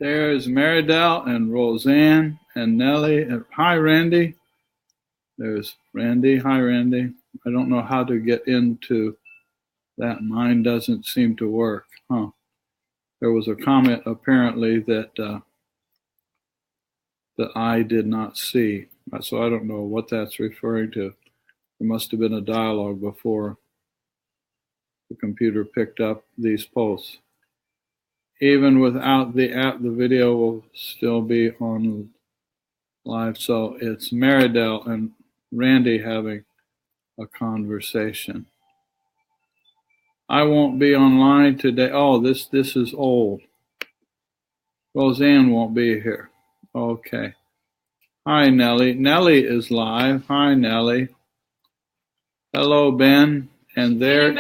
There's Meridel and Roseanne and Nellie. Hi, Randy. There's Randy. Hi, Randy. I don't know how to get into that. Mine doesn't seem to work. Huh. There was a comment apparently that I did not see. So I don't know what that's referring to. There must have been a dialogue before the computer picked up these posts. Even without the app, the video will still be on live. So it's Meridel and Randy having a conversation. I won't be online today. Oh, this is old. Roseanne won't be here. Okay. Hi, Nellie. Nellie is live. Hi, Nellie. Hello, Ben. And there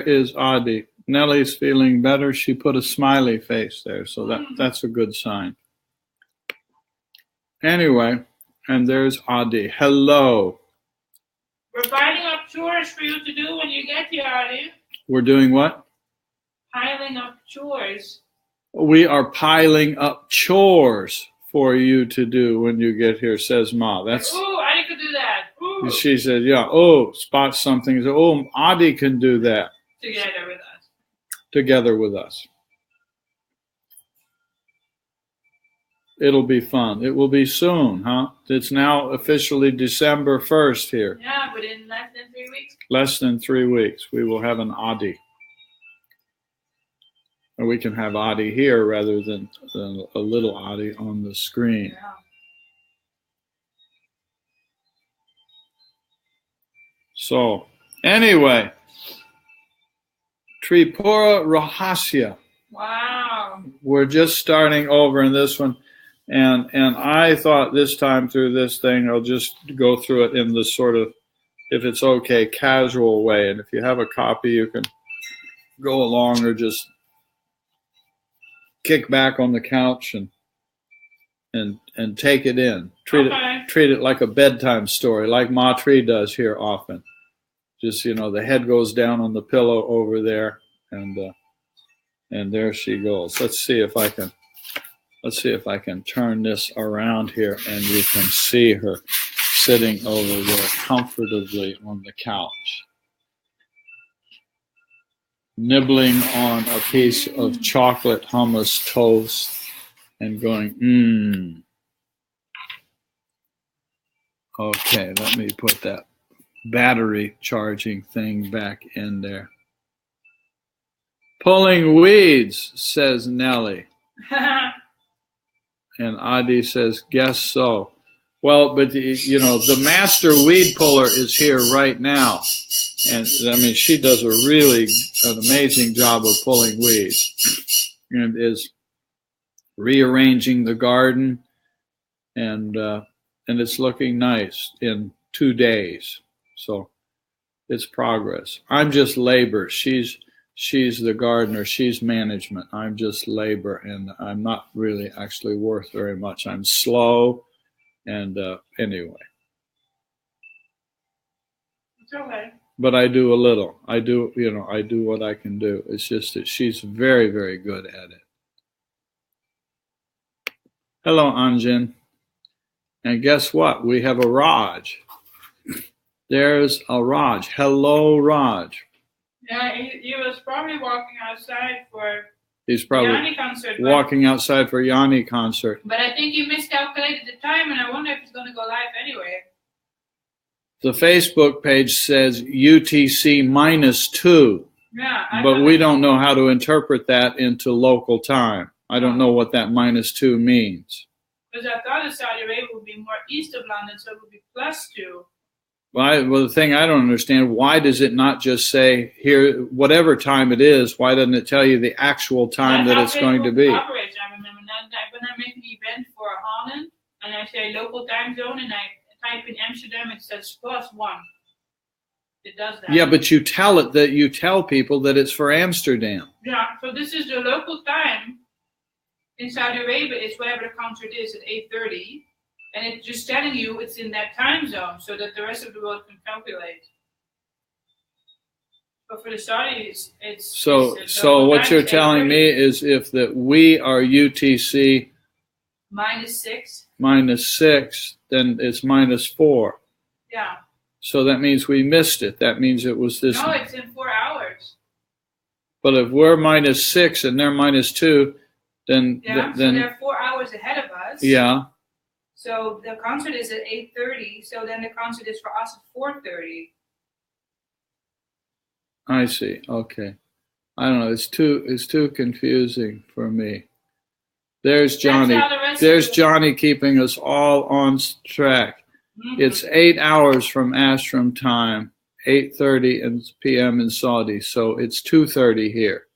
is Adi. Nellie's feeling better. She put a smiley face there, so that's a good sign. Anyway, and there's Adi. Hello. We're piling up chores for you to do when you get here, Adi. We're doing what? Piling up chores. We are piling up chores for you to do when you get here, says Ma. That's. Ooh, Adi could do that. Ooh. She said, yeah. Oh, spot something. Oh, Adi can do that. Together with us. Together with us. It'll be fun. It will be soon, huh? It's now officially December 1st here. Yeah, but in less than 3 weeks. Less than 3 weeks, we will have an Adi. Or we can have Adi here rather than a little Adi on the screen. Yeah. So, anyway, Tripura Rahasya. Wow. We're just starting over in this one. And I thought this time through this thing, I'll just go through it in the sort of, if it's okay, casual way. And if you have a copy, you can go along or just kick back on the couch and take it in. Treat it like a bedtime story, like Matri does here often. Just, the head goes down on the pillow over there, and there she goes. Let's see if I can turn this around here, and you can see her sitting over there comfortably on the couch, nibbling on a piece of chocolate hummus toast and going, Okay, let me put that battery charging thing back in there. Pulling weeds, says Nellie. And Adi says, guess so. Well, but the master weed puller is here right now. And I mean, she does an amazing job of pulling weeds and is rearranging the garden. And it's looking nice in 2 days. So it's progress. I'm just labor. She's the gardener. She's management. I'm just labor, and I'm not really actually worth very much. I'm slow, and anyway. It's okay. But I do a little. I do what I can do. It's just that she's very, very good at it. Hello, Anjan. And guess what? We have a Raj. There's a Raj. Hello, Raj. Yeah, he was probably walking outside for He's probably Yanni concert. Walking outside for Yanni concert. But I think he miscalculated the time, and I wonder if he's going to go live anyway. The Facebook page says UTC -2. Yeah. But we don't know how to interpret that into local time. I don't know what that -2 means. Because I thought Saudi Arabia would be more east of London, so it would be +2. Well, the thing I don't understand, why does it not just say here, whatever time it is, why doesn't it tell you the actual time that it's going to be? Operates. I remember when I make an event for Holland, and I say local time zone, and I type in Amsterdam, it says +1. It does that. Yeah, but you tell people that it's for Amsterdam. Yeah, so this is the local time in Saudi Arabia. It's whatever the concert is at 8:30. And it's just telling you it's in that time zone so that the rest of the world can calculate. But for the Saudis, it's So local what time you're is telling 8:30. me is if that we are UTC -6. -6, then it's -4. Yeah. So that means we missed it. That means it was this. No, it's in 4 hours. But if we're -6 and they're -2, then Yeah. So then they're 4 hours ahead of us. yeah. So the concert is at 8:30. So then the concert is for us at 4:30. I see. Okay. I don't know. It's too confusing for me. There's Johnny. That's how the rest There's of the- Johnny keeping us all on track. It's 8 hours from Ashram time, 8:30 p.m. in Saudi. So it's 2:30 here.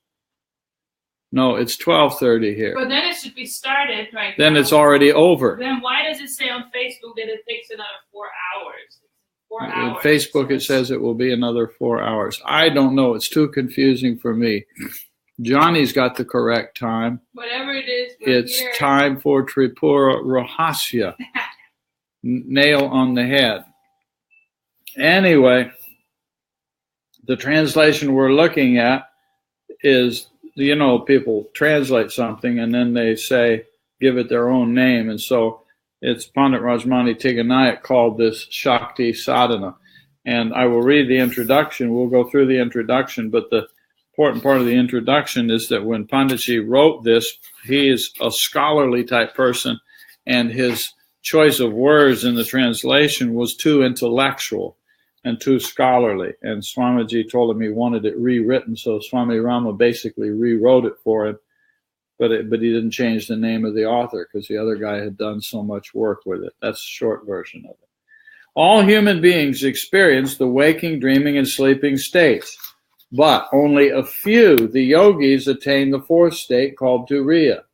No, it's 12:30 here. But then it should be started right Then now. it's already over. Then why does it say on Facebook that it takes another 4 hours? 4 On hours. Facebook, it says it will be another 4 hours. I don't know. It's too confusing for me. Johnny's got the correct time. Whatever it is, we're It's here. time for Tripura Rahasya. Nail on the head. Anyway, the translation we're looking at is, people translate something and then they say, give it their own name. And so it's Pandit Rajmani Tiganayak called this Shakti Sadhana. And I will read the introduction. We'll go through the introduction, but the important part of the introduction is that when Panditji wrote this, he is a scholarly type person, and his choice of words in the translation was too intellectual and too scholarly. And Swamiji told him he wanted it rewritten, so Swami Rama basically rewrote it for him, but he didn't change the name of the author because the other guy had done so much work with it. That's the short version of it. All human beings experience the waking, dreaming, and sleeping states, but only a few, the yogis, attain the fourth state called Turiya.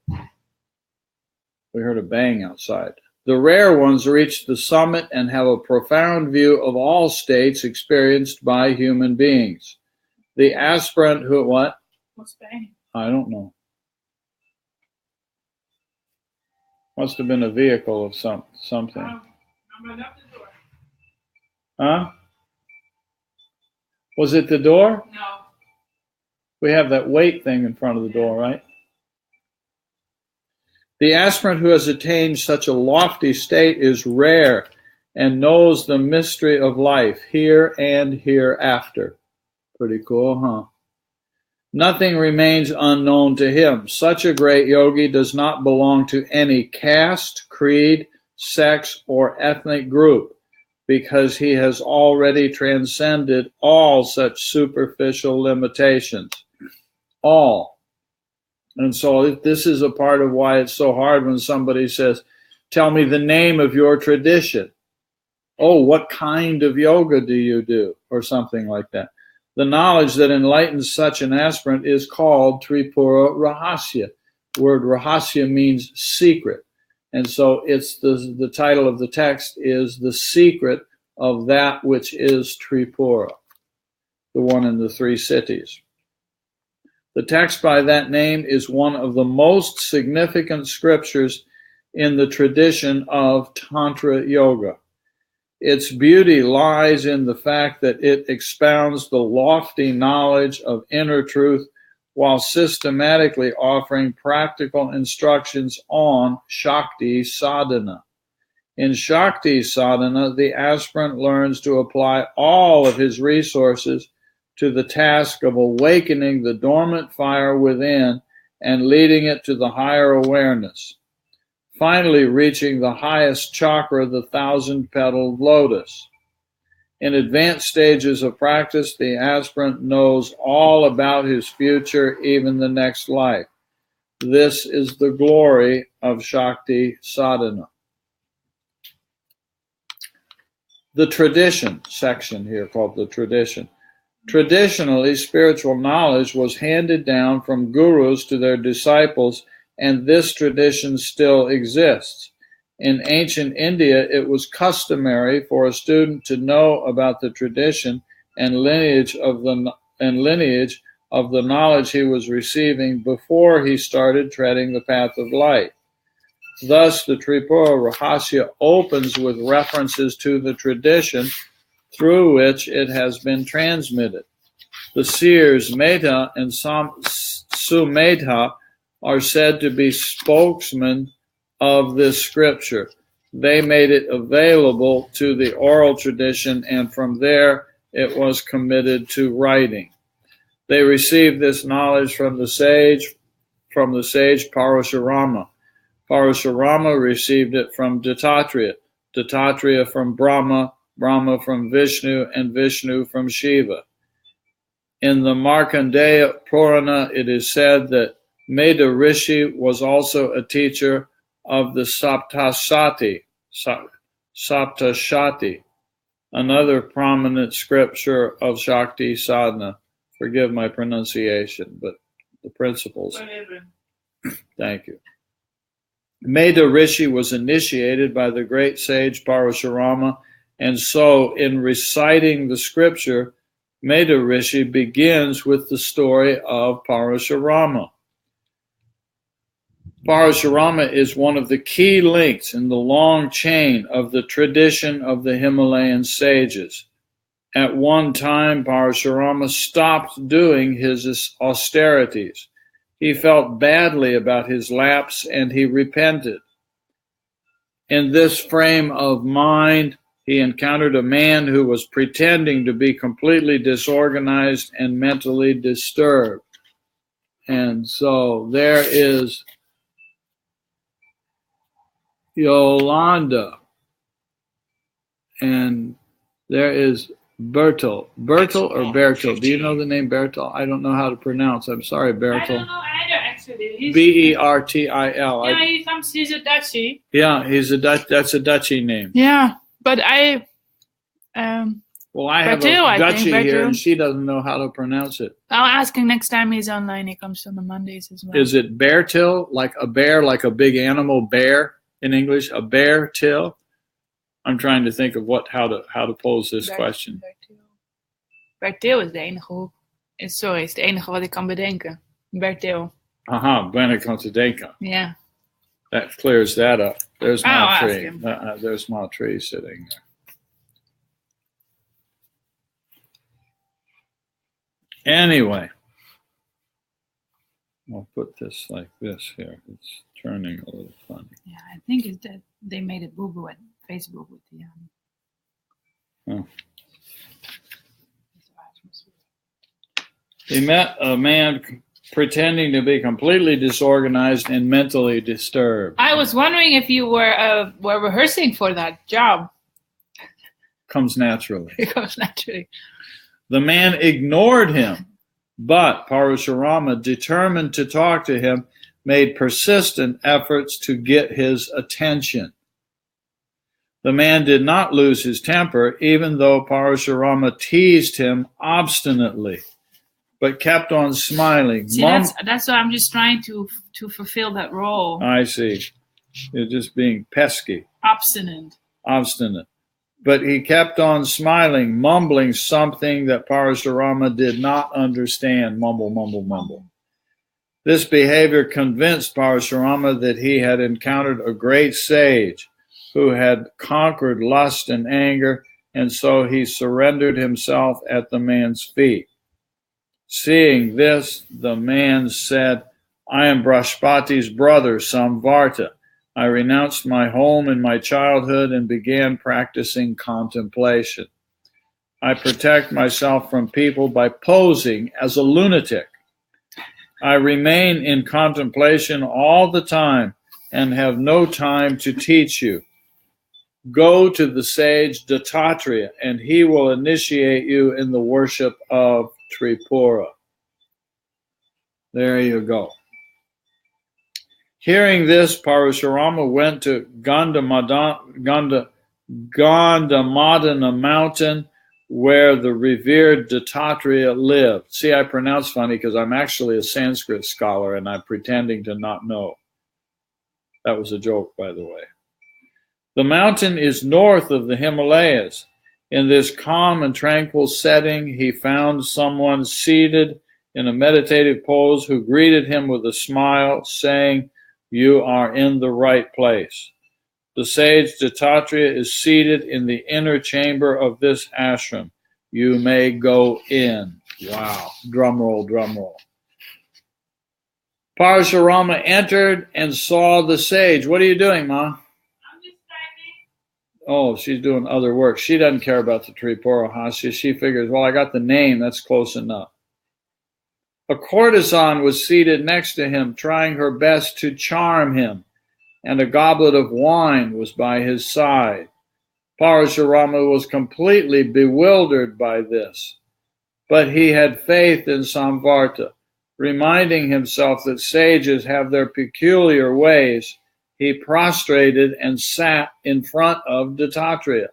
We heard a bang outside. The rare ones reach the summit and have a profound view of all states experienced by human beings. The aspirant who, what? What's banging? I don't know. Must have been a vehicle of something. I'm right up the door. Huh? Was it the door? No. We have that weight thing in front of the door, right? The aspirant who has attained such a lofty state is rare and knows the mystery of life here and hereafter. Pretty cool, huh? Nothing remains unknown to him. Such a great yogi does not belong to any caste, creed, sex, or ethnic group, because he has already transcended all such superficial limitations. All. And so this is a part of why it's so hard when somebody says, tell me the name of your tradition. Oh, what kind of yoga do you do? Or something like that. The knowledge that enlightens such an aspirant is called Tripura Rahasya. The word Rahasya means secret. And so it's the title of the text is The Secret of That Which is Tripura, the one in the 3 cities. The text by that name is one of the most significant scriptures in the tradition of Tantra Yoga. Its beauty lies in the fact that it expounds the lofty knowledge of inner truth while systematically offering practical instructions on Shakti Sadhana. In Shakti Sadhana, the aspirant learns to apply all of his resources to the task of awakening the dormant fire within and leading it to the higher awareness, finally reaching the highest chakra, the 1,000-petaled lotus. In advanced stages of practice, the aspirant knows all about his future, even the next life. This is the glory of Shakti Sadhana. The tradition section here, called the tradition. Traditionally, spiritual knowledge was handed down from gurus to their disciples, and this tradition still exists. In ancient India, it was customary for a student to know about the tradition and lineage of the knowledge he was receiving before he started treading the path of light. Thus, the Tripura Rahasya opens with references to the tradition through which it has been transmitted. The seers Meta and Sumedha are said to be spokesmen of this scripture. They made it available to the oral tradition, and from there it was committed to writing. They received this knowledge from the sage Parashurama. Parashurama received it from Dattatreya, Dattatreya from Brahma, Brahma from Vishnu, and Vishnu from Shiva. In the Markandeya Purana, it is said that Meda Rishi was also a teacher of the Saptashati, another prominent scripture of Shakti Sadhana. Forgive my pronunciation, but the principles. Thank you. Meda Rishi was initiated by the great sage Parashurama, and so in reciting the scripture, Meda Rishi begins with the story of Parashurama. Parashurama is one of the key links in the long chain of the tradition of the Himalayan sages. At one time, Parashurama stopped doing his austerities. He felt badly about his lapse and he repented. In this frame of mind, he encountered a man who was pretending to be completely disorganized and mentally disturbed. And so there is Yolanda, and there is Bertel. Bertel or Bertel? Do you know the name Bertel? I don't know how to pronounce. I'm sorry, Bertel. I don't know either, actually. Bertil. Yeah, he's a Dutchie. Yeah, he's a Dutch. That's a Dutchie name. Yeah, but I have Bertil, a Dutchie Bertil here, and she doesn't know how to pronounce it. I'll ask him next time he's online. He comes on the Mondays as well. Is it Bertil, like a bear, like a big animal bear in English? A bear till? I'm trying to think of how to pose this question. Bertil is de enige is het enige wat ik kan bedenken. Bertil. Aha, ben ik aan te denken. Yeah. That clears that up. There's my I'll tree. ask him. There's my tree sitting there. Anyway, I'll put this like this here. It's turning a little funny. Yeah, I think it's that they made it boo-boo at Facebook with the Oh. He met a man pretending to be completely disorganized and mentally disturbed. I was wondering if you were rehearsing for that job. Comes naturally. It comes naturally. The man ignored him, but Parashurama, determined to talk to him, made persistent efforts to get his attention. The man did not lose his temper, even though Parashurama teased him obstinately, but kept on smiling. See, that's why I'm just trying to fulfill that role. I see. You're just being pesky. Obstinate. But he kept on smiling, mumbling something that Parashurama did not understand. Mumble, mumble, mumble. This behavior convinced Parashurama that he had encountered a great sage who had conquered lust and anger, and so he surrendered himself at the man's feet. Seeing this, the man said, "I am Brahaspati's brother, Samvarta. I renounced my home and my childhood and began practicing contemplation. I protect myself from people by posing as a lunatic. I remain in contemplation all the time and have no time to teach you. Go to the sage Dattatreya, and he will initiate you in the worship of Tripura." There you go. Hearing this, Parashurama went to Gandhamadana mountain where the revered Dattatreya lived. See, I pronounce funny because I'm actually a Sanskrit scholar and I'm pretending to not know. That was a joke, by the way. The mountain is north of the Himalayas. In this calm and tranquil setting, he found someone seated in a meditative pose who greeted him with a smile, saying, "You are in the right place." The sage Dattatreya is seated in the inner chamber of this ashram. you may go in. Wow. Drum roll, drum roll. Parashurama entered and saw the sage. What are you doing, Ma? I'm just typing. Oh, she's doing other work. She doesn't care about the Tripura Rahasya. She figures, well, I got the name. That's close enough. A courtesan was seated next to him, trying her best to charm him, and a goblet of wine was by his side. Parashurama was completely bewildered by this, but he had faith in Samvarta. Reminding himself that sages have their peculiar ways, he prostrated and sat in front of Dattatreya.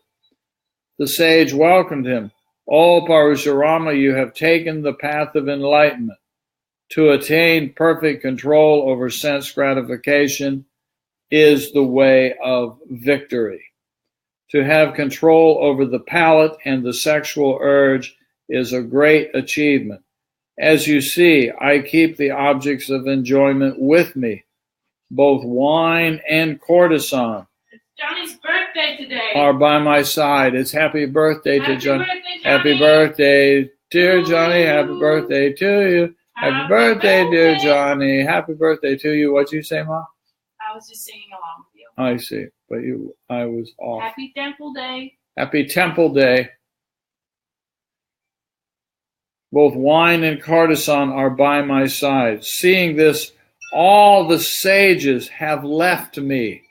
The sage welcomed him. "O Parashurama, you have taken the path of enlightenment. To attain perfect control over sense gratification is the way of victory. To have control over the palate and the sexual urge is a great achievement. As you see, I keep the objects of enjoyment with me. Both wine and courtesan It's Johnny's birthday today. are by my side." It's happy birthday to Happy Johnny. birthday, Johnny. Happy birthday, dear Johnny. Happy birthday to you. Happy birthday, dear Johnny. Happy birthday to you. What'd you say, Ma? I was just singing along with you. I see. But I was off. Happy Temple Day. Happy Temple Day. Both wine and courtesan are by my side. Seeing this, all the sages have left me.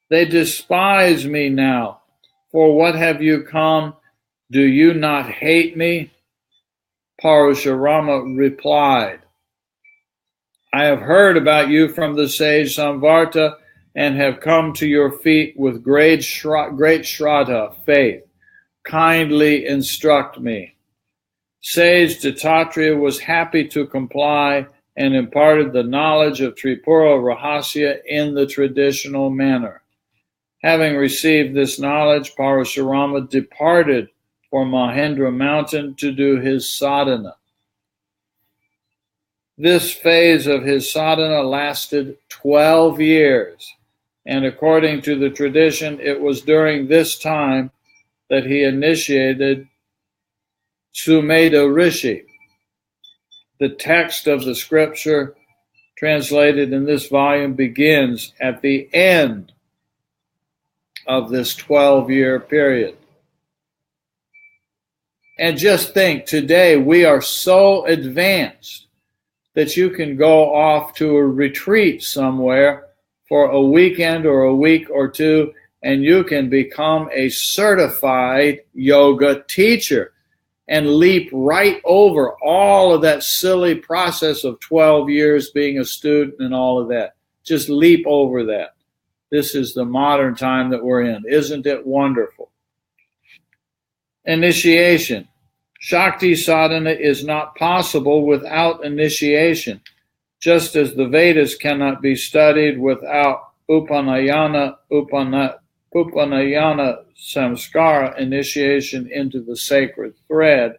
They despise me now. For what have you come? Do you not hate me? Parashurama replied, "I have heard about you from the sage Samvarta and have come to your feet with great shraddha, faith. Kindly instruct me." Sage Dattatreya was happy to comply and imparted the knowledge of Tripura Rahasya in the traditional manner. Having received this knowledge, Parashurama departed for Mahendra Mountain to do his sadhana. This phase of his sadhana lasted 12 years, and according to the tradition, it was during this time that he initiated Sumedha Rishi. The text of the scripture translated in this volume begins at the end of this 12-year period. And just think, today we are so advanced that you can go off to a retreat somewhere for a weekend or a week or two, and you can become a certified yoga teacher and leap right over all of that silly process of 12 years being a student and all of that. Just leap over that. This is the modern time that we're in. Isn't it wonderful? Initiation. Shakti sadhana is not possible without initiation, just as the Vedas cannot be studied without upanayana samskara, initiation into the sacred thread.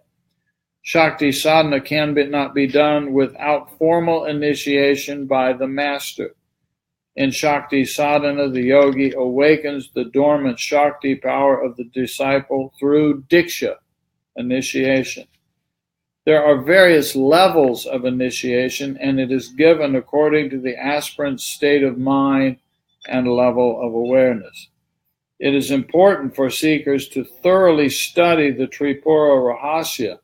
Shakti sadhana cannot be done without formal initiation by the master. In Shakti sadhana, the yogi awakens the dormant Shakti power of the disciple through diksha, initiation. There are various levels of initiation, and it is given according to the aspirant's state of mind and level of awareness. It is important for seekers to thoroughly study the Tripura Rahasya,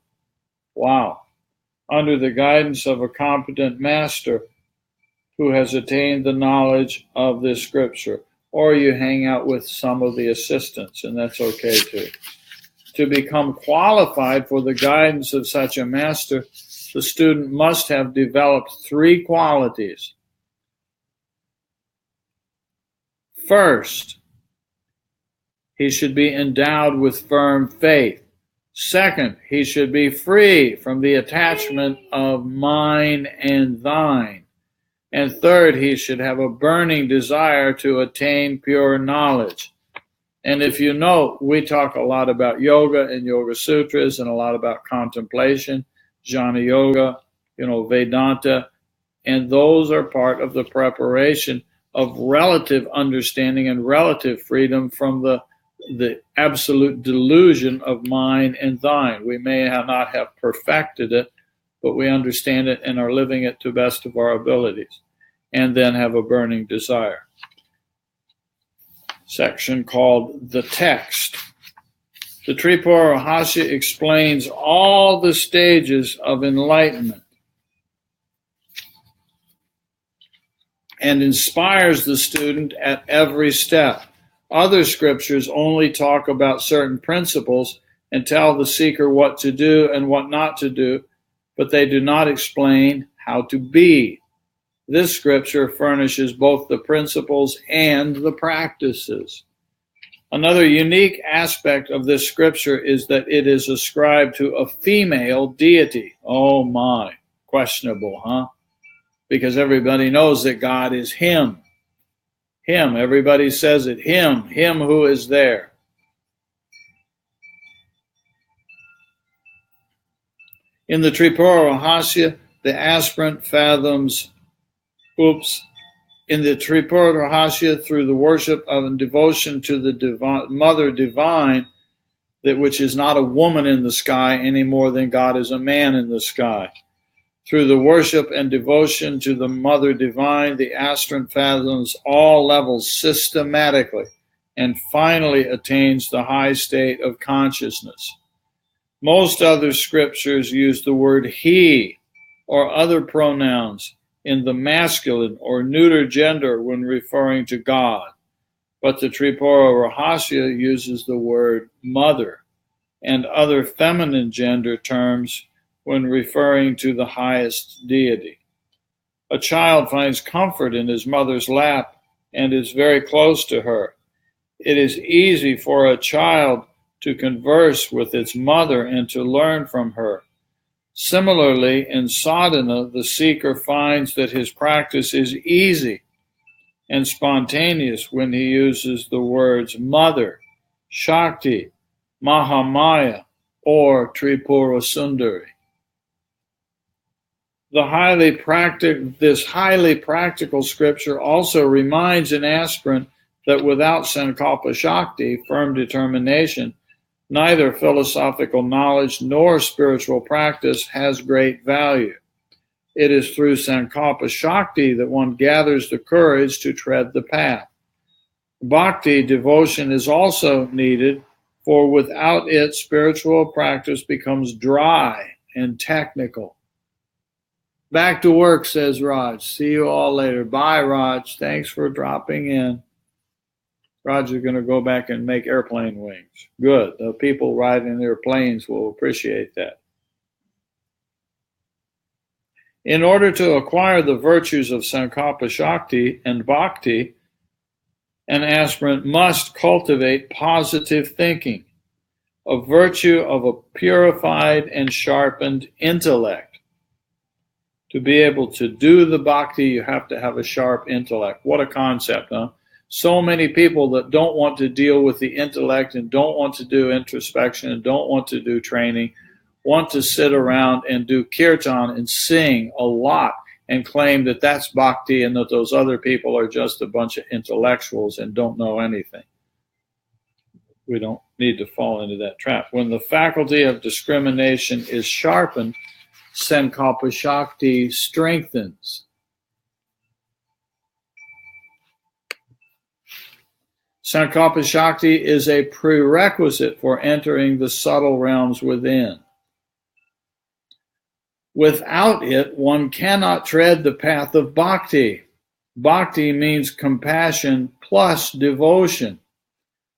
under the guidance of a competent master who has attained the knowledge of this scripture, or you hang out with some of the assistants, and that's okay too. To become qualified for the guidance of such a master, the student must have developed 3 qualities. First, he should be endowed with firm faith. Second, he should be free from the attachment of mine and thine. And third, he should have a burning desire to attain pure knowledge. And if you know, we talk a lot about yoga and yoga sutras and a lot about contemplation, jnana yoga, Vedanta, and those are part of the preparation of relative understanding and relative freedom from the the absolute delusion of mine and thine. We may not have perfected it, but we understand it and are living it to the best of our abilities, and then have a burning desire. Section called the text. The Tripura Rahasya explains all the stages of enlightenment and inspires the student at every step. Other scriptures only talk about certain principles and tell the seeker what to do and what not to do, but they do not explain how to be. This scripture furnishes both the principles and the practices. Another unique aspect of this scripture is that it is ascribed to a female deity. Oh my, questionable, huh? Because everybody knows that God is Him. Him, everybody says it, Him who is there. In the Tripura Rahasya, the aspirant fathoms, in the Tripura Rahasya, through the worship of and devotion to the Mother Divine, that which is not a woman in the sky any more than God is a man in the sky. Through the worship and devotion to the Mother Divine, the aspirant fathoms all levels systematically and finally attains the high state of consciousness. Most other scriptures use the word he or other pronouns in the masculine or neuter gender when referring to God, but the Tripura Rahasya uses the word mother and other feminine gender terms when referring to the highest deity. A child finds comfort in his mother's lap and is very close to her. It is easy for a child to converse with its mother and to learn from her. Similarly, in sadhana, the seeker finds that his practice is easy and spontaneous when he uses the words mother, Shakti, Mahamaya, or Tripura Sundari. This highly practical scripture also reminds an aspirant that without Sankalpa Shakti, firm determination, neither philosophical knowledge nor spiritual practice has great value. It is through Sankalpa Shakti that one gathers the courage to tread the path. Bhakti, devotion, is also needed, for without it, spiritual practice becomes dry and technical. Back to work, says Raj. See you all later. Bye, Raj. Thanks for dropping in. Raj is going to go back and make airplane wings. Good. The people riding their planes will appreciate that. In order to acquire the virtues of Sankalpa Shakti and Bhakti, an aspirant must cultivate positive thinking, a virtue of a purified and sharpened intellect. To be able to do the bhakti, you have to have a sharp intellect. What a concept, huh? So many people that don't want to deal with the intellect and don't want to do introspection and don't want to do training, want to sit around and do kirtan and sing a lot and claim that that's bhakti and that those other people are just a bunch of intellectuals and don't know anything. We don't need to fall into that trap. When the faculty of discrimination is sharpened, Sankalpa Shakti strengthens. Sankalpa Shakti is a prerequisite for entering the subtle realms within. Without it, one cannot tread the path of bhakti. Bhakti means compassion plus devotion.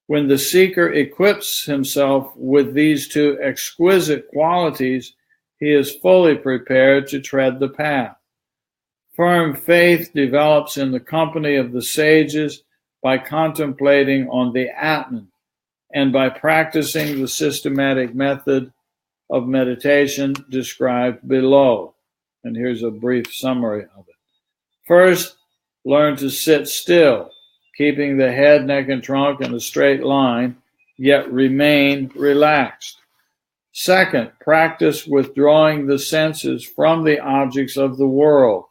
When the seeker equips himself with these two exquisite qualities, he is fully prepared to tread the path. Firm faith develops in the company of the sages by contemplating on the Atman and by practicing the systematic method of meditation described below. And here's a brief summary of it. First, learn to sit still, keeping the head, neck, and trunk in a straight line, yet remain relaxed. Second, practice withdrawing the senses from the objects of the world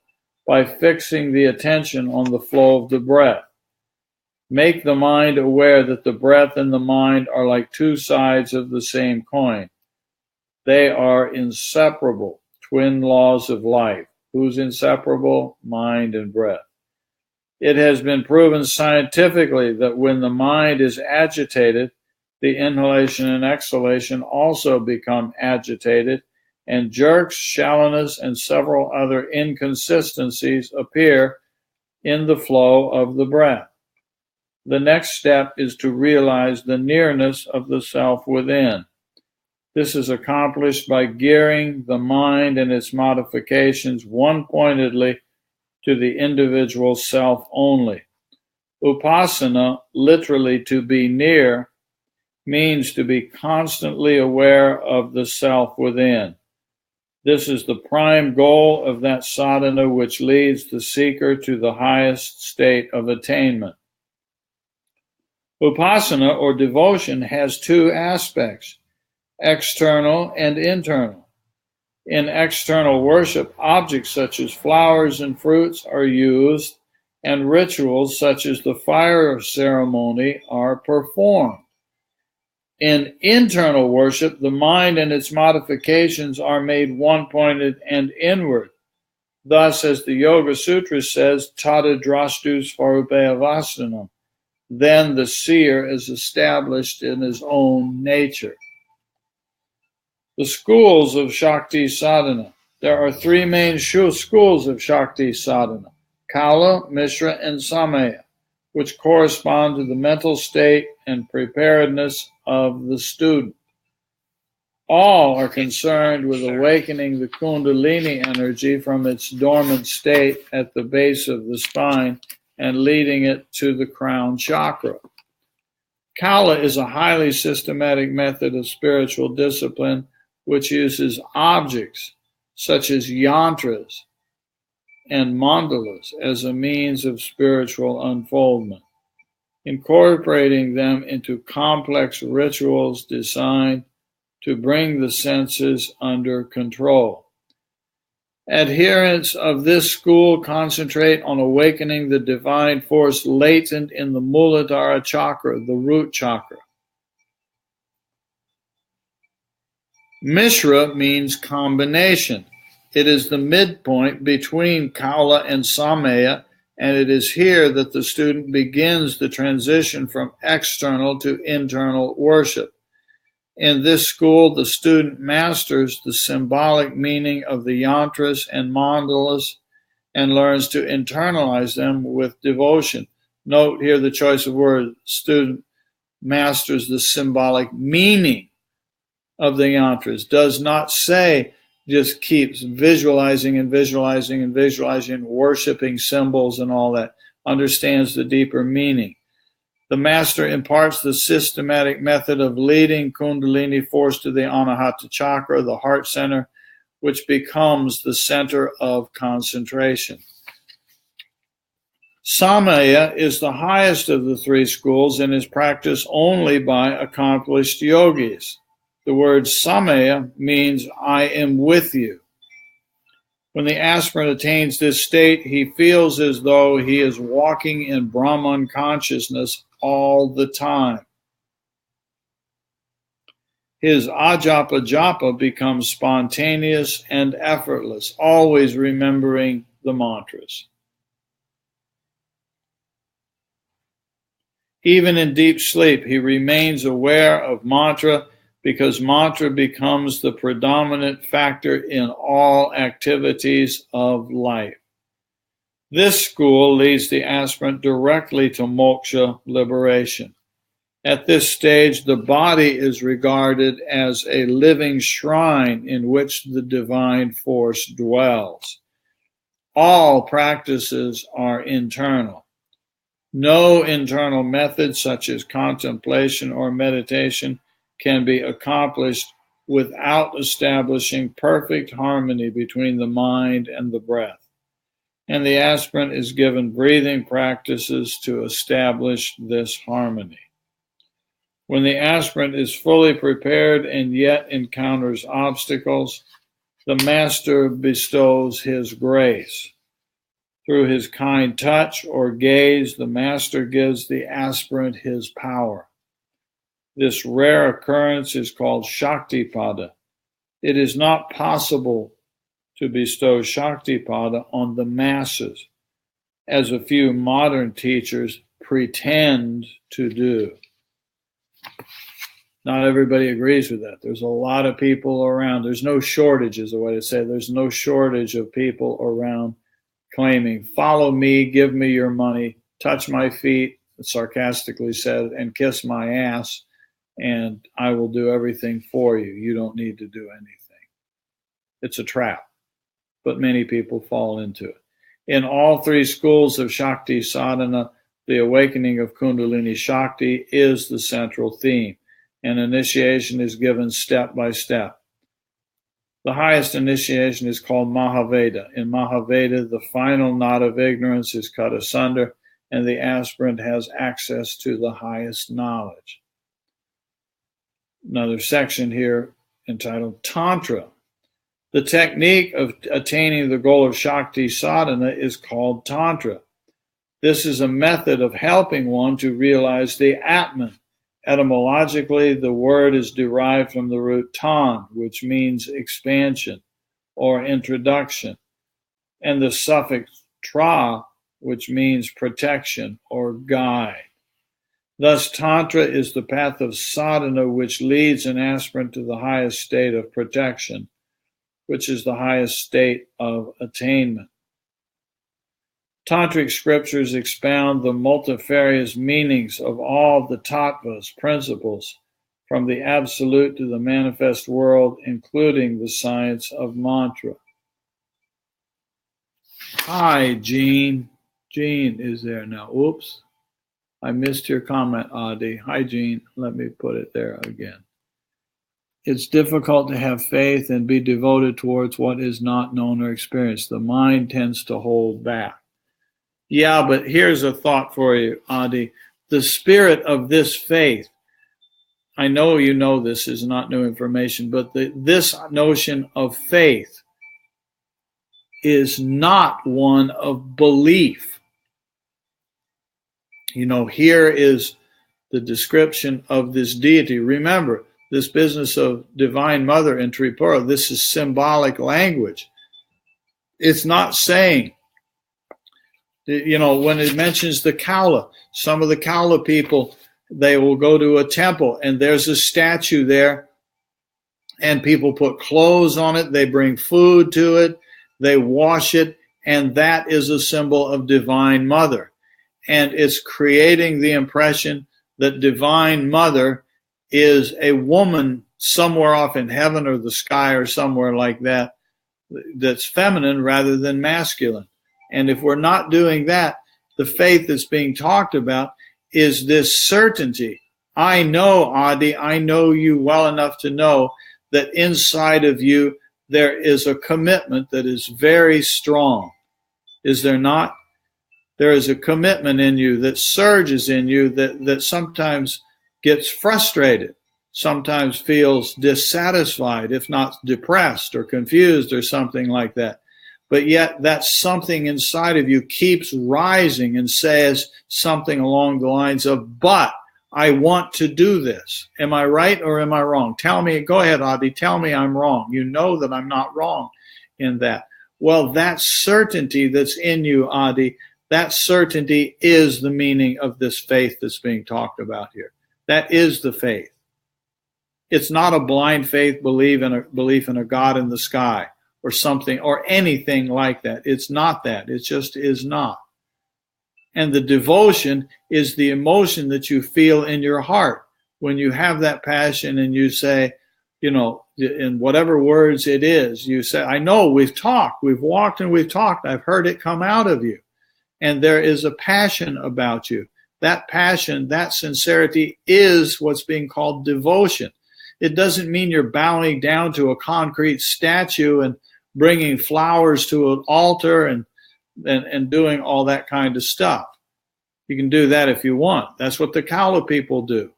by fixing the attention on the flow of the breath. Make the mind aware that the breath and the mind are like two sides of the same coin. They are inseparable, twin laws of life. Who's inseparable? Mind and breath. It has been proven scientifically that when the mind is agitated, the inhalation and exhalation also become agitated, and jerks, shallowness, and several other inconsistencies appear in the flow of the breath. The next step is to realize the nearness of the self within. This is accomplished by gearing the mind and its modifications one-pointedly to the individual self only. Upasana, literally to be near, means to be constantly aware of the self within. This is the prime goal of that sadhana which leads the seeker to the highest state of attainment. Upasana, or devotion, has two aspects, external and internal. In external worship, objects such as flowers and fruits are used, and rituals such as the fire ceremony are performed. In internal worship, the mind and its modifications are made one-pointed and inward. Thus, as the Yoga Sutra says, Tada drashtu svarupayavasanam, then the seer is established in his own nature. The schools of Shakti sadhana. There are three main schools of Shakti sadhana, Kala, Mishra, and Samaya, which correspond to the mental state and preparedness of the student. All are concerned with awakening the Kundalini energy from its dormant state at the base of the spine and leading it to the crown chakra. Kala is a highly systematic method of spiritual discipline which uses objects such as yantras and mandalas as a means of spiritual unfoldment, incorporating them into complex rituals designed to bring the senses under control. Adherents of this school concentrate on awakening the divine force latent in the Muladhara chakra, the root chakra. Mishra means combination. It is the midpoint between Kala and Samaya, and it is here that the student begins the transition from external to internal worship. In this school, the student masters the symbolic meaning of the yantras and mandalas and learns to internalize them with devotion. Note here the choice of words. Student masters the symbolic meaning of the yantras. Does not say just keeps visualizing and visualizing and visualizing, worshiping symbols and all that. Understands the deeper meaning. The master imparts the systematic method of leading Kundalini force to the Anahata chakra, the heart center, which becomes the center of concentration. Samaya is the highest of the three schools and is practiced only by accomplished yogis. The word Samaya means I am with you. When the aspirant attains this state, he feels as though he is walking in Brahman consciousness all the time. His ajapa japa becomes spontaneous and effortless, always remembering the mantras. Even in deep sleep, he remains aware of mantra because mantra becomes the predominant factor in all activities of life. This school leads the aspirant directly to moksha, liberation. At this stage, the body is regarded as a living shrine in which the divine force dwells. All practices are internal. No internal method, such as contemplation or meditation, can be accomplished without establishing perfect harmony between the mind and the breath. And the aspirant is given breathing practices to establish this harmony. When the aspirant is fully prepared and yet encounters obstacles, the master bestows his grace. Through his kind touch or gaze, the master gives the aspirant his power. This rare occurrence is called Shaktipada. It is not possible to bestow Shaktipada on the masses, as a few modern teachers pretend to do. Not everybody agrees with that. There's a lot of people around. There's no shortage, is the way to say it. There's no shortage of people around claiming, follow me, give me your money, touch my feet, sarcastically said, and kiss my ass, and I will do everything for you. You don't need to do anything. It's a trap, but many people fall into it. In all three schools of Shakti sadhana, the awakening of Kundalini Shakti is the central theme, and initiation is given step by step. The highest initiation is called Mahaveda. In Mahaveda, the final knot of ignorance is cut asunder, and the aspirant has access to the highest knowledge. Another section here entitled Tantra. The technique of attaining the goal of Shakti sadhana is called Tantra. This is a method of helping one to realize the Atman. Etymologically, the word is derived from the root tan, which means expansion or introduction, and the suffix tra, which means protection or guide. Thus, Tantra is the path of sadhana which leads an aspirant to the highest state of protection, which is the highest state of attainment. Tantric scriptures expound the multifarious meanings of all the tattvas, principles, from the absolute to the manifest world, including the science of mantra. Hi, Jean. Jean is there now. Oops. I missed your comment, Adi. Hi, Jean. Let me put it there again. It's difficult to have faith and be devoted towards what is not known or experienced. The mind tends to hold back. Yeah, but here's a thought for you, Adi. The spirit of this faith, I know you know this is not new information, but this notion of faith is not one of belief. You know, here is the description of this deity. Remember, this business of Divine Mother in Tripura, this is symbolic language. It's not saying, you know, when it mentions the Kaula, some of the Kaula people, they will go to a temple and there's a statue there and people put clothes on it, they bring food to it, they wash it, and that is a symbol of Divine Mother. And it's creating the impression that Divine Mother is a woman somewhere off in heaven or the sky or somewhere like that, that's feminine rather than masculine. And if we're not doing that, the faith that's being talked about is this certainty. I know, Adi, I know you well enough to know that inside of you there is a commitment that is very strong. Is there not? There is a commitment in you that surges in you that sometimes gets frustrated, sometimes feels dissatisfied, if not depressed or confused or something like that. But yet that something inside of you keeps rising and says something along the lines of, but I want to do this. Am I right or am I wrong? Tell me, go ahead, Adi, tell me I'm wrong. You know that I'm not wrong in that. Well, that certainty that's in you, Adi, that certainty is the meaning of this faith that's being talked about here. That is the faith. It's not a blind faith, belief in a God in the sky or something or anything like that. It's not that. It just is not. And the devotion is the emotion that you feel in your heart when you have that passion and you say, you know, in whatever words it is, you say, I know we've talked, we've walked and we've talked. I've heard it come out of you. And there is a passion about you. That passion, that sincerity is what's being called devotion. It doesn't mean you're bowing down to a concrete statue and bringing flowers to an altar and doing all that kind of stuff. You can do that if you want. That's what the Kala people do.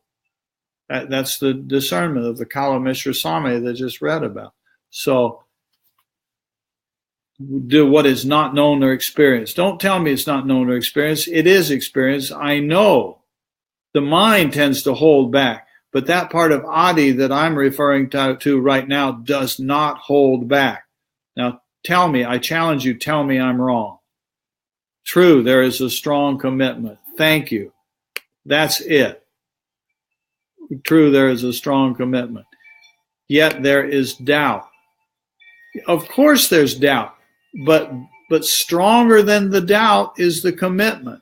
That's the discernment of the Kala Mishra Same that I just read about. So do what is not known or experienced. Don't tell me it's not known or experienced. It is experienced. I know. The mind tends to hold back, but that part of Adi that I'm referring to right now does not hold back. Now, tell me, I challenge you, tell me I'm wrong. True, there is a strong commitment. Thank you. That's it. True, there is a strong commitment. Yet there is doubt. Of course there's doubt, but stronger than the doubt is the commitment.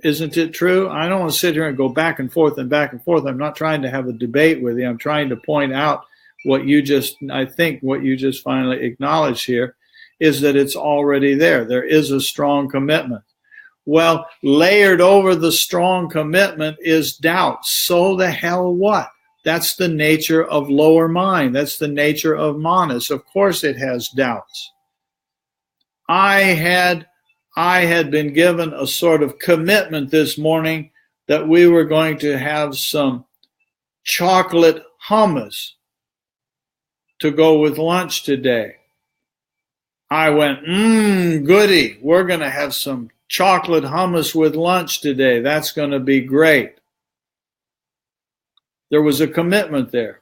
Isn't it true? I don't want to sit here and go back and forth and back and forth. I'm not trying to have a debate with you. I'm trying to point out I think what you just finally acknowledged here is that it's already there. There is a strong commitment. Well, layered over the strong commitment is doubt. So the hell what? That's the nature of lower mind. That's the nature of manas. Of course it has doubts. I had been given a sort of commitment this morning that we were going to have some chocolate hummus to go with lunch today. I went, goody. We're going to have some chocolate hummus with lunch today. That's going to be great. There was a commitment there.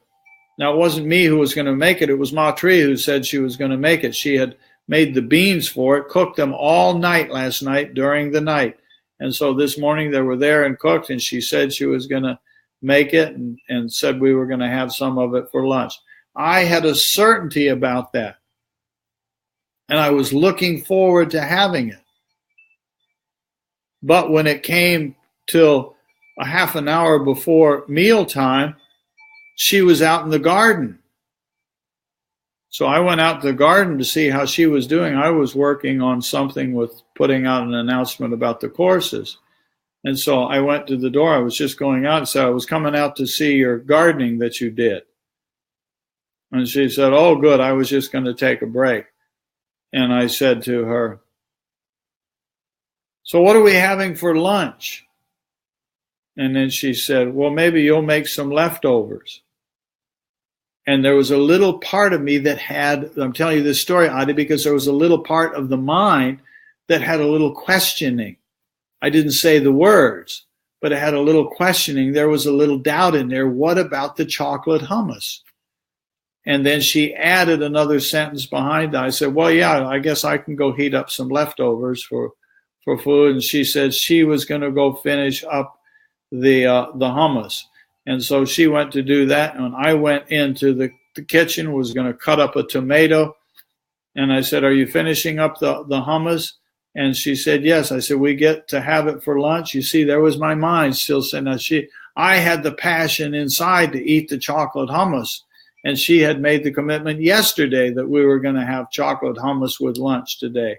Now, it wasn't me who was going to make it. It was Matri who said she was going to make it. She had made the beans for it, cooked them all night last night during the night. And so this morning they were there and cooked, and she said she was going to make it and said we were going to have some of it for lunch. I had a certainty about that, and I was looking forward to having it. But when it came till a half an hour before mealtime, she was out in the garden. So I went out to the garden to see how she was doing. I was working on something with putting out an announcement about the courses. And so I went to the door. I was just going out and said, I was coming out to see your gardening that you did. And she said, oh, good. I was just going to take a break. And I said to her, so what are we having for lunch? And then she said, well, maybe you'll make some leftovers. And there was a little part of me that had, I'm telling you this story, Adi, because there was a little part of the mind that had a little questioning. I didn't say the words, but it had a little questioning. There was a little doubt in there. What about the chocolate hummus? And then she added another sentence behind that. I said, well, yeah, I guess I can go heat up some leftovers for food. And she said she was going to go finish up the hummus. And so she went to do that. And I went into the kitchen, was going to cut up a tomato. And I said, are you finishing up the hummus? And she said, yes. I said, we get to have it for lunch. You see, there was my mind still saying, I had the passion inside to eat the chocolate hummus. And she had made the commitment yesterday that we were going to have chocolate hummus with lunch today.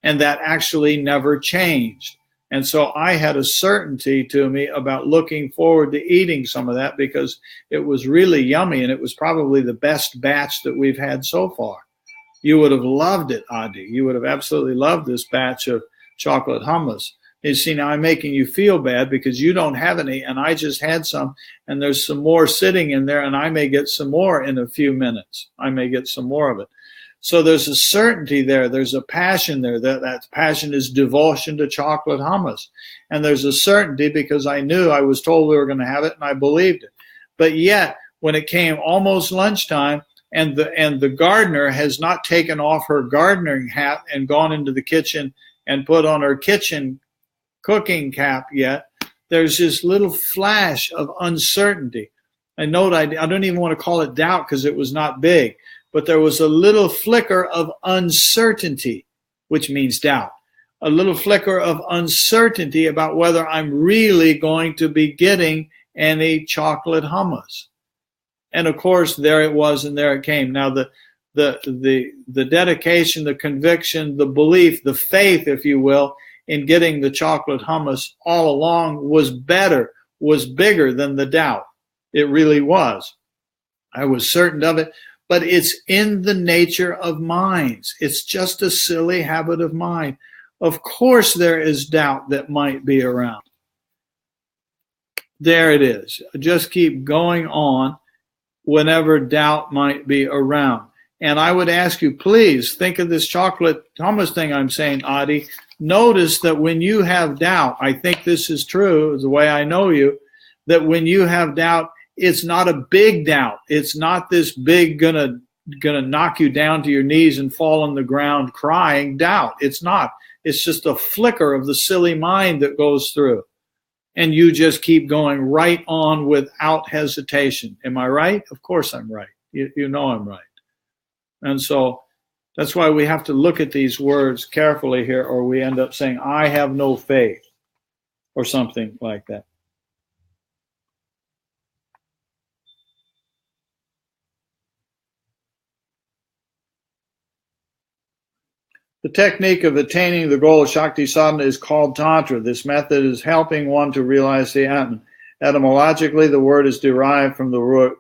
And that actually never changed. And so I had a certainty to me about looking forward to eating some of that because it was really yummy and it was probably the best batch that we've had so far. You would have loved it, Adi. You would have absolutely loved this batch of chocolate hummus. You see, now I'm making you feel bad because you don't have any and I just had some and there's some more sitting in there and I may get some more in a few minutes. I may get some more of it. So there's a certainty there. There's a passion there. That passion is devotion to chocolate hummus. And there's a certainty because I knew I was told we were going to have it and I believed it. But yet, when it came almost lunchtime and the gardener has not taken off her gardening hat and gone into the kitchen and put on her kitchen cooking cap yet, there's this little flash of uncertainty. I note I don't even want to call it doubt because it was not big. But there was a little flicker of uncertainty, which means doubt. A little flicker of uncertainty about whether I'm really going to be getting any chocolate hummus. And of course, there it was and there it came. Now, the dedication, the conviction, the belief, the faith, if you will, in getting the chocolate hummus all along was bigger than the doubt. It really was. I was certain of it. But it's in the nature of minds. It's just a silly habit of mind. Of course, there is doubt that might be around. There it is. Just keep going on whenever doubt might be around. And I would ask you, please think of this chocolate hummus thing I'm saying, Adi. Notice that when you have doubt, I think this is true, the way I know you, that when you have doubt, it's not a big doubt. It's not this big gonna knock you down to your knees and fall on the ground crying doubt. It's not. It's just a flicker of the silly mind that goes through. And you just keep going right on without hesitation. Am I right? Of course I'm right. You know I'm right. And so that's why we have to look at these words carefully here, or we end up saying, I have no faith, or something like that. The technique of attaining the goal of Shakti sadhana is called Tantra. This method is helping one to realize the Atman. Etymologically, the word is derived from the word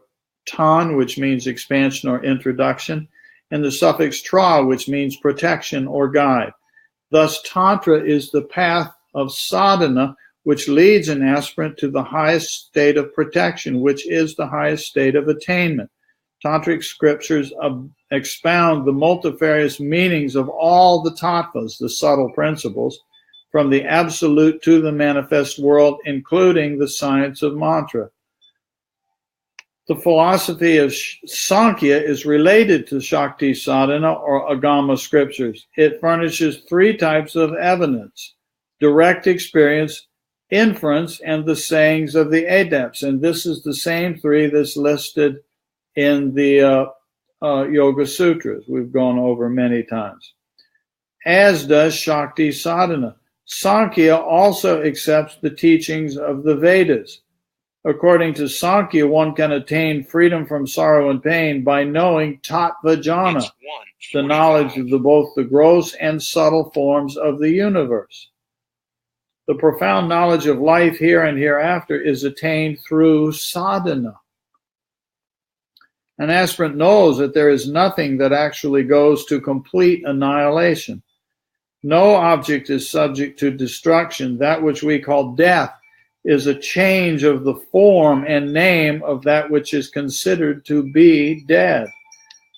tan, which means expansion or introduction, and the suffix tra, which means protection or guide. Thus, Tantra is the path of sadhana, which leads an aspirant to the highest state of protection, which is the highest state of attainment. Tantric scriptures expound the multifarious meanings of all the tattvas, the subtle principles, from the absolute to the manifest world, including the science of mantra. The philosophy of Sankhya is related to Shakti sadhana or Agama scriptures. It furnishes three types of evidence: direct experience, inference, and the sayings of the adepts. And this is the same three that's listed in the Yoga Sutras we've gone over many times, as does Shakti sadhana. Sankhya also accepts the teachings of the Vedas. According to Sankhya, one can attain freedom from sorrow and pain by knowing tattva jnana, the knowledge of both the gross and subtle forms of the universe. The profound knowledge of life here and hereafter is attained through sadhana. An aspirant knows that there is nothing that actually goes to complete annihilation. No object is subject to destruction. That which we call death is a change of the form and name of that which is considered to be dead.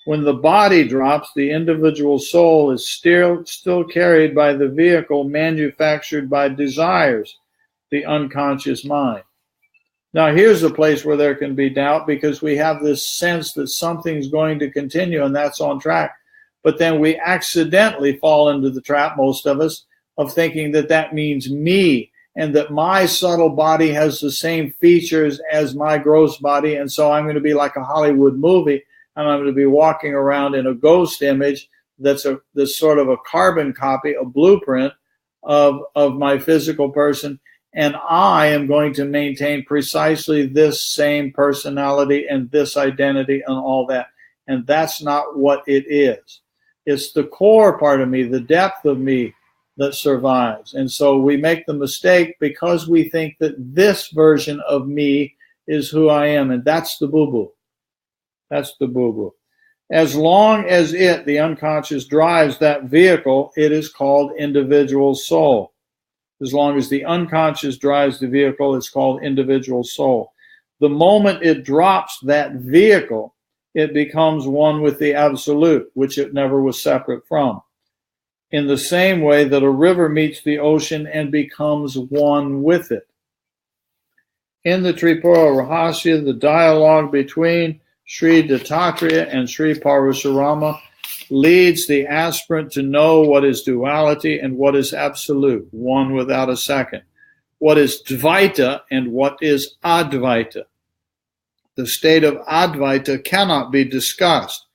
When the body drops, the individual soul is still carried by the vehicle manufactured by desires, the unconscious mind. Now, here's a place where there can be doubt, because we have this sense that something's going to continue and that's on track. But then we accidentally fall into the trap, most of us, of thinking that that means me, and that my subtle body has the same features as my gross body, and so I'm going to be like a Hollywood movie, and I'm going to be walking around in a ghost image that's sort of a carbon copy, a blueprint of my physical person. And I am going to maintain precisely this same personality and this identity and all that. And that's not what it is. It's the core part of me, the depth of me, that survives. And so we make the mistake because we think that this version of me is who I am. And that's the boo-boo. That's the boo-boo. As long as the unconscious, drives that vehicle, it is called individual soul. As long as the unconscious drives the vehicle, it's called individual soul. The moment it drops that vehicle, it becomes one with the absolute, which it never was separate from. In the same way that a river meets the ocean and becomes one with it. In the Tripura Rahasya, the dialogue between Sri Dattatreya and Sri Parashurama leads the aspirant to know what is duality and what is absolute, one without a second, what is Dvaita and what is Advaita. The state of Advaita cannot be discussed,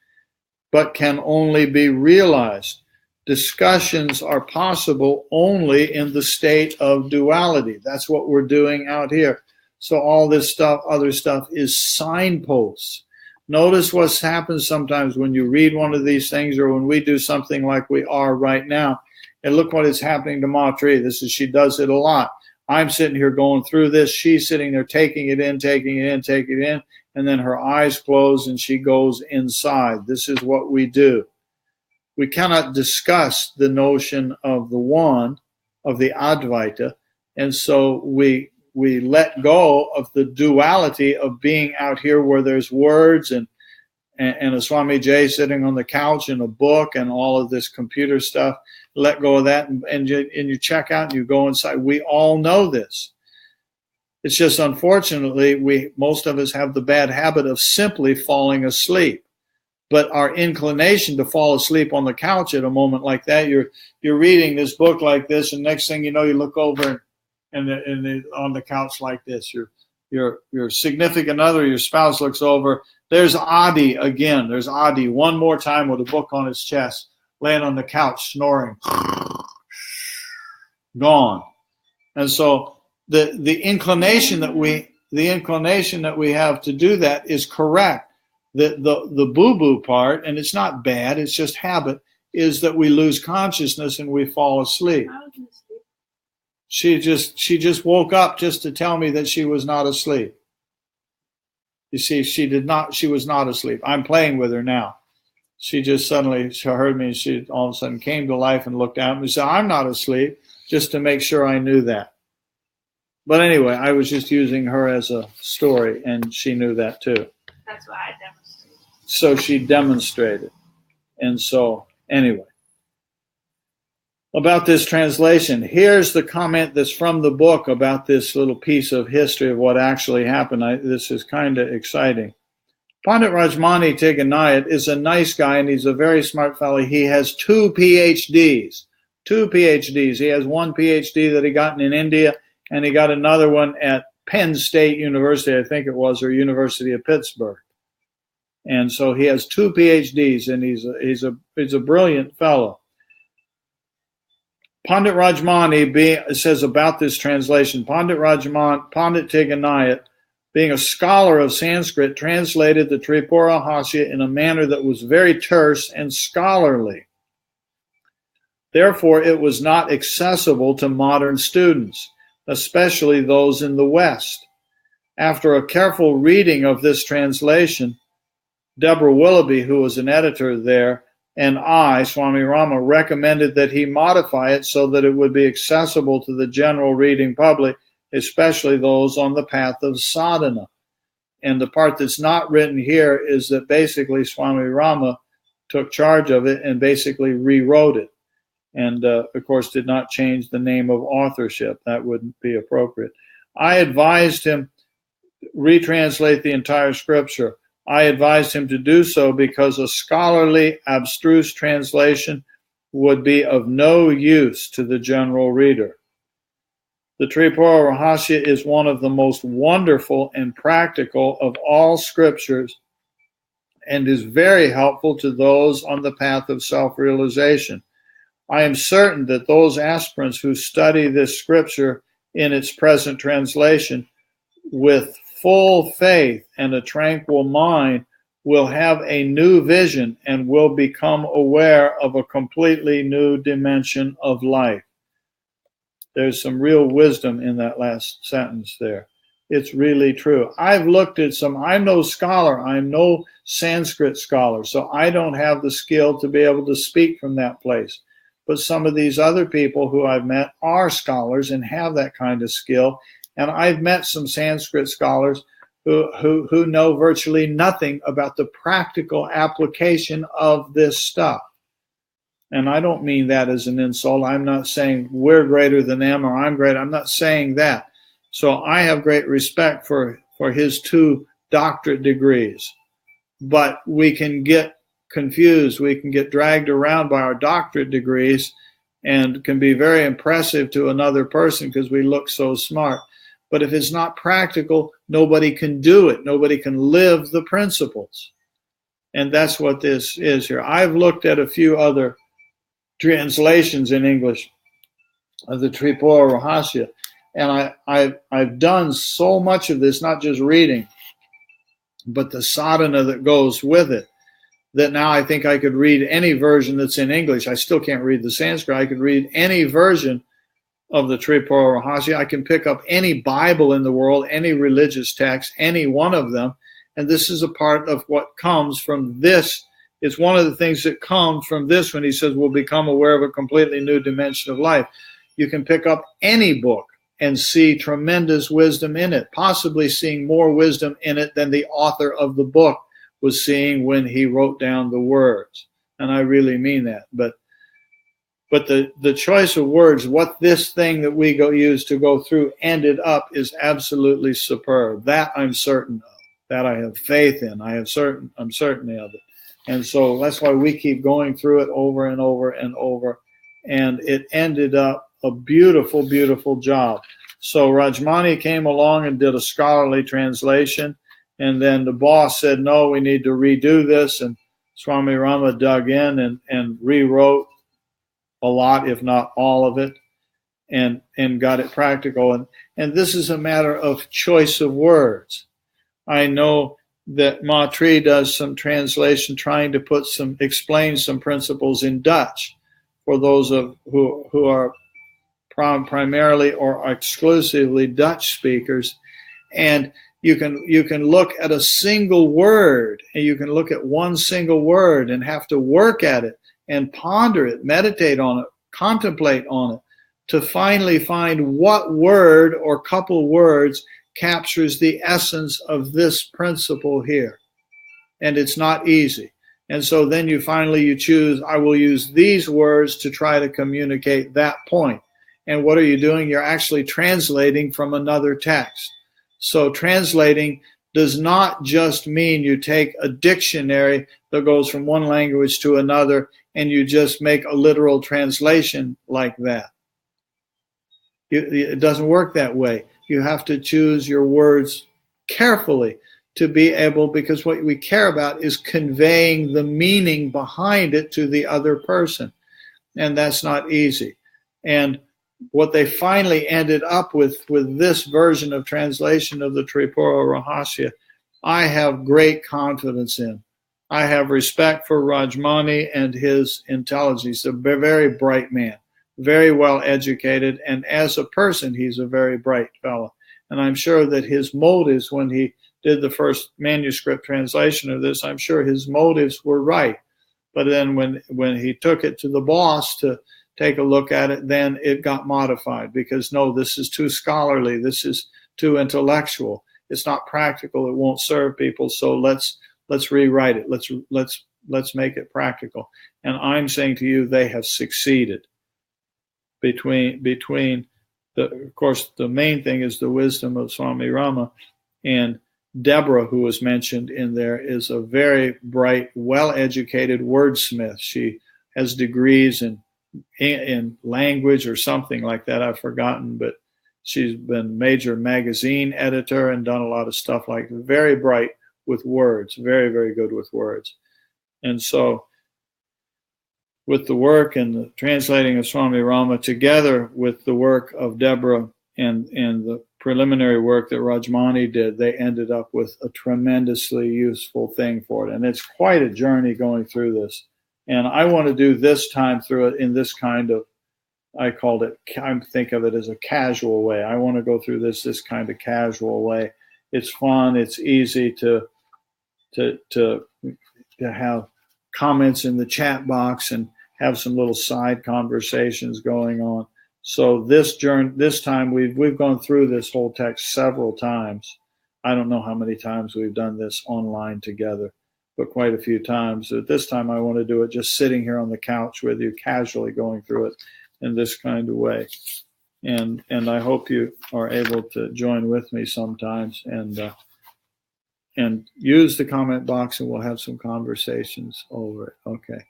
but can only be realized. Discussions are possible only in the state of duality. That's what we're doing out here. So all this stuff, other stuff, is signposts. Notice what happens sometimes when you read one of these things, or when we do something like we are right now. And look what is happening to Matri. She does it a lot. I'm sitting here going through this. She's sitting there taking it in, and then her eyes close and she goes inside. This is what we do. We cannot discuss the notion of the one, of the Advaita, and so we let go of the duality of being out here where there's words and and a Swamiji sitting on the couch and a book and all of this computer stuff. Let go of that and you check out and you go inside. We all know this. It's just unfortunately most of us have the bad habit of simply falling asleep. But our inclination to fall asleep on the couch at a moment like that, you're reading this book like this, and next thing you know, you look over and on the couch like this. Your significant other, your spouse, looks over. There's Adi again. There's Adi one more time with a book on his chest, laying on the couch, snoring. Gone. And so the inclination that we have to do that is correct. The boo-boo part, and it's not bad, it's just habit, is that we lose consciousness and we fall asleep. She just woke up just to tell me that she was not asleep. You see, she was not asleep. I'm playing with her now. She just suddenly heard me, and she all of a sudden came to life and looked at me and said, I'm not asleep, just to make sure I knew that. But anyway, I was just using her as a story, and she knew that too. That's why I demonstrated. So she demonstrated. And so, anyway. About this translation, here's the comment that's from the book about this little piece of history of what actually happened. This is kind of exciting. Pandit Rajmani Tighanayat is a nice guy, and he's a very smart fellow. He has 2 PhDs. 2 PhDs. He has 1 PhD that he got in India, and he got another one at Penn State University, I think it was, or University of Pittsburgh. And so he has 2 PhDs, and he's a brilliant fellow. Pandit Rajmani says about this translation, Pandit Tighanayat, being a scholar of Sanskrit, translated the Tripura Rahasya in a manner that was very terse and scholarly. Therefore, it was not accessible to modern students, especially those in the West. After a careful reading of this translation, Deborah Willoughby, who was an editor there, and I, Swami Rama, recommended that he modify it so that it would be accessible to the general reading public, especially those on the path of sadhana. And the part that's not written here is that basically Swami Rama took charge of it and basically rewrote it. And, of course, did not change the name of authorship. That wouldn't be appropriate. I advised him retranslate the entire scripture. I advised him to do so because a scholarly, abstruse translation would be of no use to the general reader. The Tripura Rahasya is one of the most wonderful and practical of all scriptures and is very helpful to those on the path of self-realization. I am certain that those aspirants who study this scripture in its present translation with full faith and a tranquil mind will have a new vision and will become aware of a completely new dimension of life. There's some real wisdom in that last sentence there. It's really true. I've looked at I'm no scholar. I'm no Sanskrit scholar, so I don't have the skill to be able to speak from that place. But some of these other people who I've met are scholars and have that kind of skill. And I've met some Sanskrit scholars who know virtually nothing about the practical application of this stuff. And I don't mean that as an insult. I'm not saying we're greater than them or I'm great. I'm not saying that. So I have great respect for his 2 doctorate degrees. But we can get confused. We can get dragged around by our doctorate degrees and can be very impressive to another person because we look so smart. But if it's not practical, nobody can do it. Nobody can live the principles. And that's what this is here. I've looked at a few other translations in English of the Tripura Rahasya, and I've done so much of this, not just reading, but the sadhana that goes with it, that now I think I could read any version that's in English. I still can't read the Sanskrit. I could read any version of the Tripura Rahasya. I can pick up any Bible in the world, any religious text, any one of them, and this is a part of what comes from this. It's one of the things that comes from this when he says we'll become aware of a completely new dimension of life. You can pick up any book and see tremendous wisdom in it, possibly seeing more wisdom in it than the author of the book was seeing when he wrote down the words. And I really mean that. But the choice of words, what this thing that we use to go through ended up, is absolutely superb. That I'm certain of. That I have faith in. I'm certain of it. And so that's why we keep going through it over and over and over. And it ended up a beautiful, beautiful job. So Rajmani came along and did a scholarly translation. And then the boss said, no, we need to redo this. And Swami Rama dug in and rewrote a lot, if not all of it, and got it practical. And this is a matter of choice of words. I know that Matri does some translation trying to explain some principles in Dutch for those who are primarily or exclusively Dutch speakers. And you can look at a single word, and you can look at one single word and have to work at it and ponder it, meditate on it, contemplate on it, to finally find what word or couple words captures the essence of this principle here. And it's not easy. And so then you choose, I will use these words to try to communicate that point. And what are you doing? You're actually translating from another text. So translating does not just mean you take a dictionary that goes from one language to another and you just make a literal translation like that. It doesn't work that way. You have to choose your words carefully to be able, because what we care about is conveying the meaning behind it to the other person. And that's not easy. And what they finally ended up with this version of translation of the Tripura Rahasya, I have great confidence in. I have respect for Rajmani and his intelligence. He's a very bright man, very well educated, and as a person, he's a very bright fellow. And I'm sure that his motives when he did the first manuscript translation of this, I'm sure his motives were right. But then when he took it to the boss to take a look at it, then it got modified because, no, this is too scholarly. This is too intellectual. It's not practical. It won't serve people. So let's rewrite it. Let's make it practical. And I'm saying to you, they have succeeded. Between of course, the main thing is the wisdom of Swami Rama, and Deborah, who was mentioned in there, is a very bright, well-educated wordsmith. She has degrees in language or something like that. I've forgotten, but she's been major magazine editor and done a lot of stuff like that. Very bright with words, very, very good with words. And so with the work and the translating of Swami Rama together with the work of Deborah and the preliminary work that Rajmani did, they ended up with a tremendously useful thing for it. And it's quite a journey going through this. And I want to do this time through it in this kind of, I think of it as a casual way. I want to go through this kind of casual way. It's fun. It's easy to have comments in the chat box and have some little side conversations going on. So this time we've gone through this whole text several times. I don't know how many times we've done this online together, but quite a few times. At this time, I want to do it just sitting here on the couch with you, casually going through it in this kind of way. And I hope you are able to join with me sometimes and use the comment box, and we'll have some conversations over it. Okay.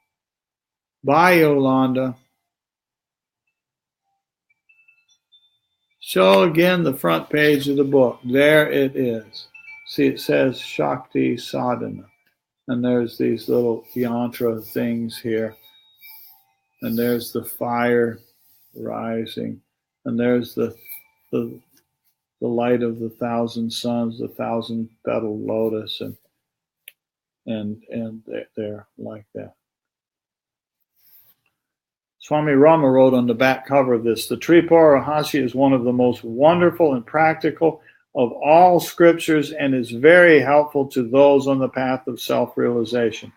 Bye, Yolanda. So again, the front page of the book, there it is. See, it says Shakti Sadhana. And there's these little yantra things here. And there's the fire rising. And there's the light of the thousand suns, the thousand petal lotus, and they're like that. Swami Rama wrote on the back cover of this, the Tripura Rahasya is one of the most wonderful and practical of all scriptures and is very helpful to those on the path of self-realization.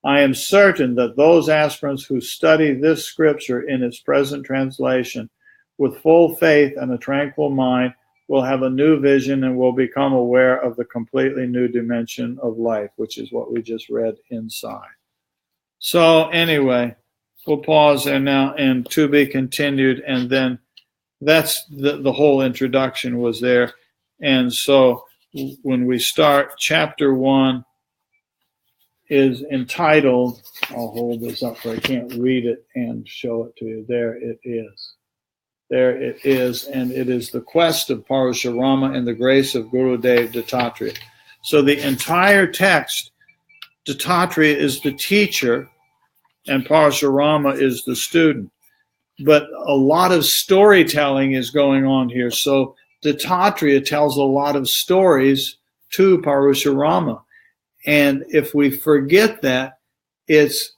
I am certain that those aspirants who study this scripture in its present translation with full faith and a tranquil mind we'll have a new vision and we'll become aware of the completely new dimension of life, which is what we just read inside. So anyway, we'll pause there now, and to be continued. And then that's the whole introduction was there. And so when we start, chapter 1 is entitled, I'll hold this up so I can't read it and show it to you. There it is. There it is, and it is the quest of Parashurama and the grace of Gurudev Dattatreya. So the entire text, Dattatreya is the teacher and Parashurama is the student. But a lot of storytelling is going on here. So Dattatreya tells a lot of stories to Parashurama. And if we forget that, it's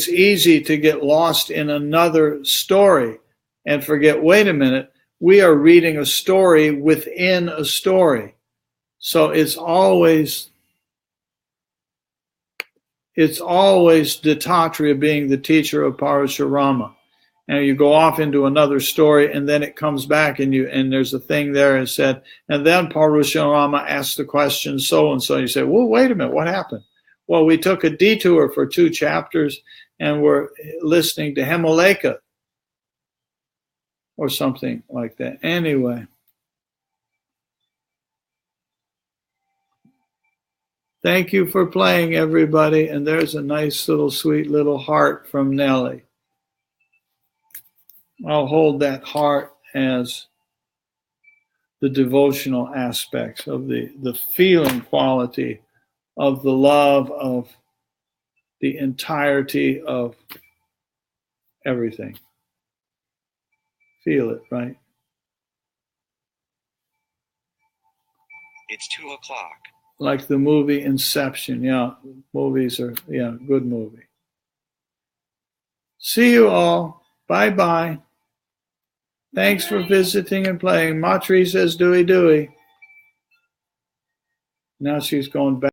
easy to get lost in another story and forget, wait a minute, we are reading a story within a story. So it's always Dattatreya being the teacher of Parashurama. And you go off into another story, and then it comes back, and there's a thing there and said, and then Parashurama asked the question so and so. You say, well, wait a minute, what happened? Well, we took a detour for 2 chapters, and we're listening to Hemaleka or something like that. Anyway, thank you for playing, everybody. And there's a nice little sweet little heart from Nellie. I'll hold that heart as the devotional aspects of the feeling quality of the love of the entirety of everything. Feel it, right? It's 2 o'clock. Like the movie Inception. Yeah, movies are, good movie. See you all. Bye-bye. Thanks for visiting and playing. Matri says dooey dooey. Now she's going back.